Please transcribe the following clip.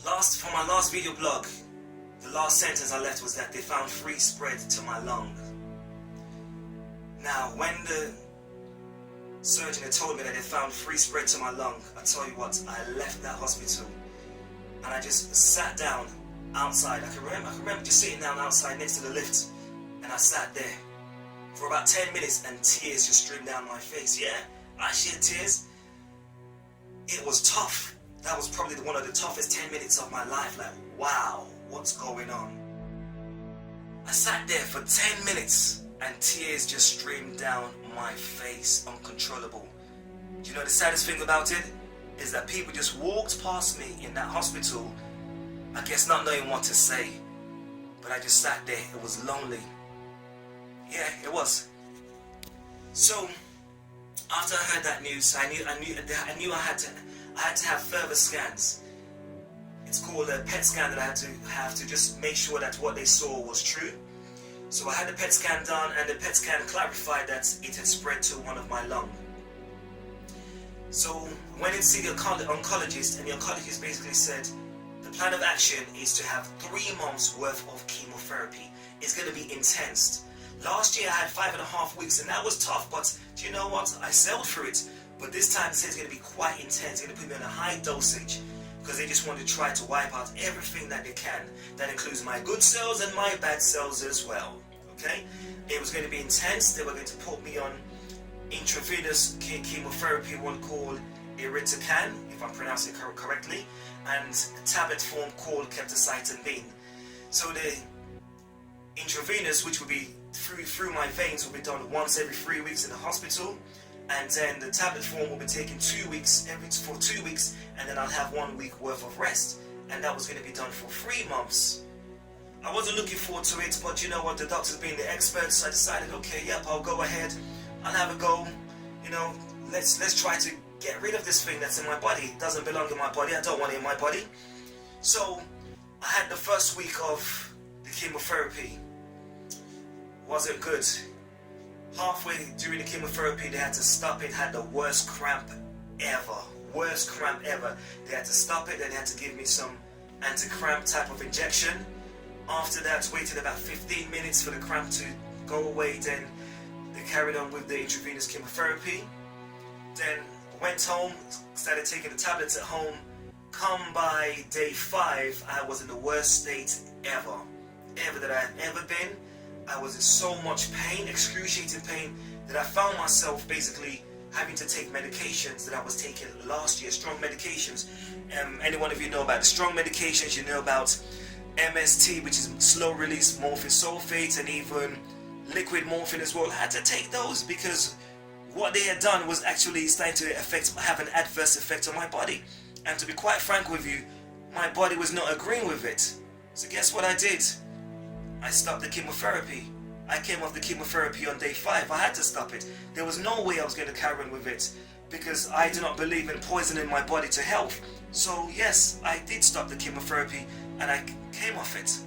For my last video blog, the last sentence I left was that they found free spread to my lung. Now, when the surgeon had told me that they found free spread to my lung, I tell you what, I left that hospital and I just sat down outside. I can remember just sitting down outside next to the lift, and I sat there for about 10 minutes and tears just streamed down my face. Yeah, I shed tears. It was tough. That was probably one of the toughest 10 minutes of my life. Like, wow, what's going on? I sat there for 10 minutes and tears just streamed down my face, uncontrollable. Do you know the saddest thing about it? Is that people just walked past me in that hospital, I guess not knowing what to say. But I just sat there. It was lonely. Yeah, it was. So, after I heard that news, I knew I had to have further scans. It's called a PET scan that I had to just make sure that what they saw was true. So I had the PET scan done, and the PET scan clarified that it had spread to one of my lungs. So I went in to see the oncologist, and the oncologist basically said the plan of action is to have 3 months worth of chemotherapy. It's going to be intense. Last year I had 5.5 weeks, and that was tough, but do you know what? I sailed through it. But this time they said it's going to be quite intense. They're going to put me on a high dosage because they just want to try to wipe out everything that they can. That includes my good cells and my bad cells as well. Okay? It was going to be intense. They were going to put me on intravenous chemotherapy, one called irinotecan, if I'm pronouncing it correctly, and a tablet form called capecitabine. So the intravenous, which would be through my veins, will be done once every 3 weeks in the hospital, and then the tablet form will be taken 2 weeks, for 2 weeks, and then I'll have 1 week worth of rest, and that was going to be done for 3 months. I wasn't looking forward to it, but you know what, the doctors being the experts, I decided, okay, yep, I'll go ahead, I'll have a go, you know, let's try to get rid of this thing that's in my body. It doesn't belong in my body, I don't want it in my body. So I had the first week of the chemotherapy. Wasn't good. Halfway during the chemotherapy they had to stop it. Had the worst cramp ever. Worst cramp ever. They had to stop it, and they had to give me some anti-cramp type of injection. After that, waited about 15 minutes for the cramp to go away. Then they carried on with the intravenous chemotherapy. Then went home, started taking the tablets at home. Come by day 5, I was in the worst state ever that I had ever been. I was in so much pain, excruciating pain, that I found myself basically having to take medications that I was taking last year, strong medications. Any one of you know about the strong medications, you know about MST, which is slow release morphine sulfate, and even liquid morphine as well. I had to take those because what they had done was actually starting to have an adverse effect on my body. And to be quite frank with you, my body was not agreeing with it. So guess what I did? I stopped the chemotherapy. I came off the chemotherapy on day 5. I had to stop it. There was no way I was going to carry on with it because I do not believe in poisoning my body to health. So yes, I did stop the chemotherapy and I came off it.